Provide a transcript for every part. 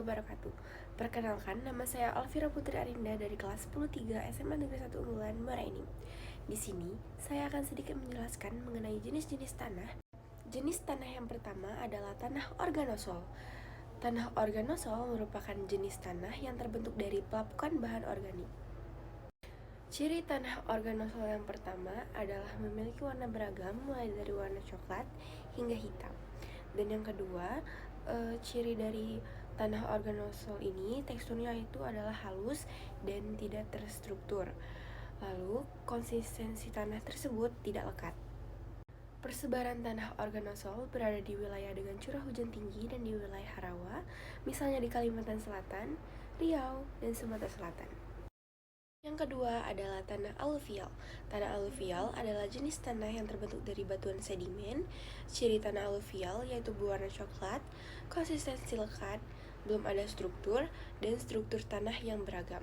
wabarakatuh. Perkenalkan, nama saya Alvira Putri Arinda dari kelas 10-3 SMA Negeri 1 Unggulan Muara Enim. Di sini, saya akan sedikit menjelaskan mengenai jenis-jenis tanah. Jenis tanah yang pertama adalah tanah organosol. Tanah organosol merupakan jenis tanah yang terbentuk dari pelapukan bahan organik. Ciri tanah organosol yang pertama adalah memiliki warna beragam mulai dari warna coklat hingga hitam. Dan yang kedua, ciri dari tanah organosol ini teksturnya itu adalah halus dan tidak terstruktur. Lalu, konsistensi tanah tersebut tidak lekat. Persebaran tanah organosol berada di wilayah dengan curah hujan tinggi dan di wilayah rawa, misalnya di Kalimantan Selatan, Riau, dan Sumatera Selatan. Yang kedua adalah tanah aluvial. Tanah aluvial adalah jenis tanah yang terbentuk dari batuan sedimen. Ciri tanah aluvial yaitu berwarna coklat, konsistensi lekat, belum ada struktur, dan struktur tanah yang beragam.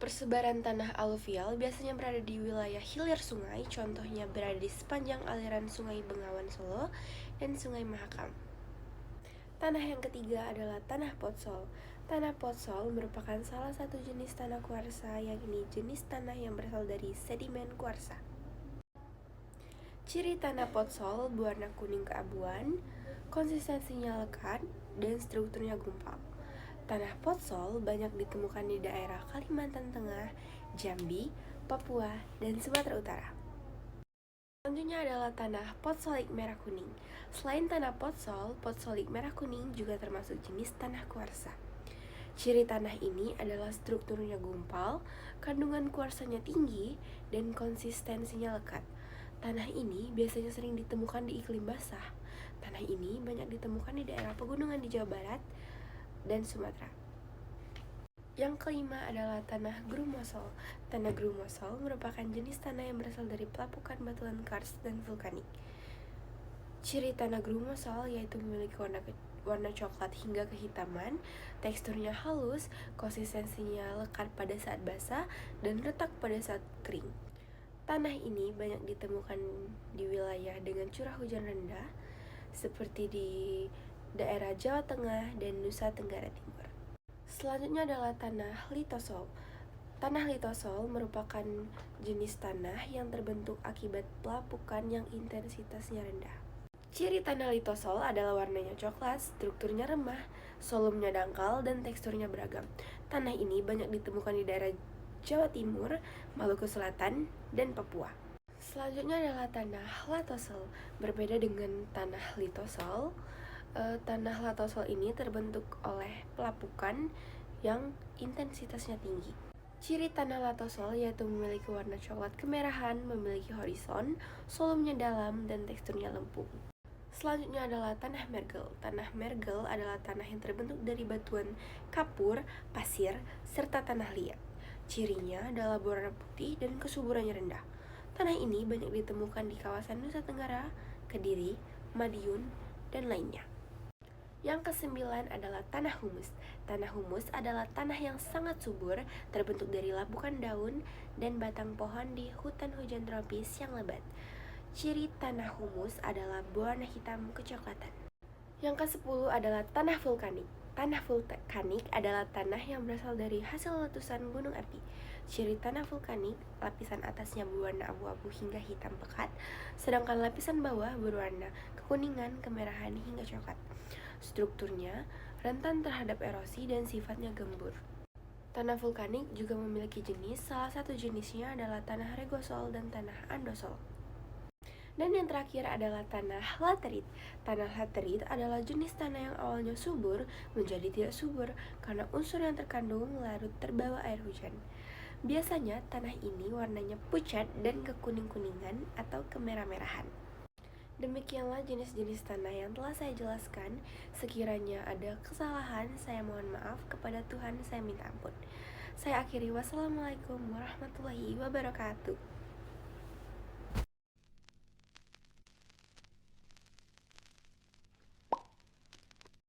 Persebaran tanah aluvial biasanya berada di wilayah hilir sungai, contohnya berada di sepanjang aliran Sungai Bengawan Solo dan Sungai Mahakam. Tanah yang ketiga adalah tanah potsol. Tanah potsol merupakan salah satu jenis tanah kuarsa, yang ini jenis tanah yang berasal dari sedimen kuarsa. Ciri tanah potsol berwarna kuning keabuan, konsistensinya lekat, dan strukturnya gumpal. Tanah potsol banyak ditemukan di daerah Kalimantan Tengah, Jambi, Papua, dan Sumatera Utara. Selanjutnya adalah tanah potsolik merah kuning. Selain tanah potsol, potsolik merah kuning juga termasuk jenis tanah kuarsa. Ciri tanah ini adalah strukturnya gumpal, kandungan kuarsanya tinggi, dan konsistensinya lekat. Tanah ini biasanya sering ditemukan di iklim basah. Tanah ini banyak ditemukan di daerah pegunungan di Jawa Barat dan Sumatera. Yang kelima adalah tanah grumosol. Tanah grumosol merupakan jenis tanah yang berasal dari pelapukan batuan kars dan vulkanik. Ciri tanah grumosol yaitu memiliki warna coklat hingga kehitaman, teksturnya halus, konsistensinya lekat pada saat basah, dan retak pada saat kering. Tanah ini banyak ditemukan di wilayah dengan curah hujan rendah, seperti di daerah Jawa Tengah dan Nusa Tenggara Timur. Selanjutnya adalah tanah litosol. Tanah litosol merupakan jenis tanah yang terbentuk akibat pelapukan yang intensitasnya rendah. Ciri tanah litosol adalah warnanya coklat, strukturnya remah, solumnya dangkal, dan teksturnya beragam. Tanah ini banyak ditemukan di daerah Jawa Timur, Maluku Selatan, dan Papua. Selanjutnya adalah tanah latosol. Berbeda dengan tanah litosol, tanah latosol ini terbentuk oleh pelapukan yang intensitasnya tinggi. Ciri tanah latosol yaitu memiliki warna coklat kemerahan, memiliki horizon, solumnya dalam, dan teksturnya lempung. Selanjutnya adalah tanah mergel. Tanah mergel adalah tanah yang terbentuk dari batuan kapur, pasir, serta tanah liat. Cirinya adalah berwarna putih dan kesuburannya rendah. Tanah ini banyak ditemukan di kawasan Nusa Tenggara, Kediri, Madiun, dan lainnya. Yang kesembilan adalah tanah humus. Tanah humus adalah tanah yang sangat subur, terbentuk dari lapukan daun dan batang pohon di hutan hujan tropis yang lebat. Ciri tanah humus adalah berwarna hitam kecoklatan. Yang ke-10 adalah tanah vulkanik. Tanah vulkanik adalah tanah yang berasal dari hasil letusan gunung api. Ciri tanah vulkanik, lapisan atasnya berwarna abu-abu hingga hitam pekat, sedangkan lapisan bawah berwarna kekuningan, kemerahan, hingga coklat. Strukturnya rentan terhadap erosi dan sifatnya gembur. Tanah vulkanik juga memiliki jenis, salah satu jenisnya adalah tanah regosol dan tanah andosol. Dan yang terakhir adalah tanah laterit. Tanah laterit adalah jenis tanah yang awalnya subur menjadi tidak subur karena unsur yang terkandung larut terbawa air hujan. Biasanya tanah ini warnanya pucat dan kekuning-kuningan atau kemerah-merahan. Demikianlah jenis-jenis tanah yang telah saya jelaskan. Sekiranya ada kesalahan, saya mohon maaf, kepada Tuhan saya minta ampun. Saya akhiri, wassalamualaikum warahmatullahi wabarakatuh.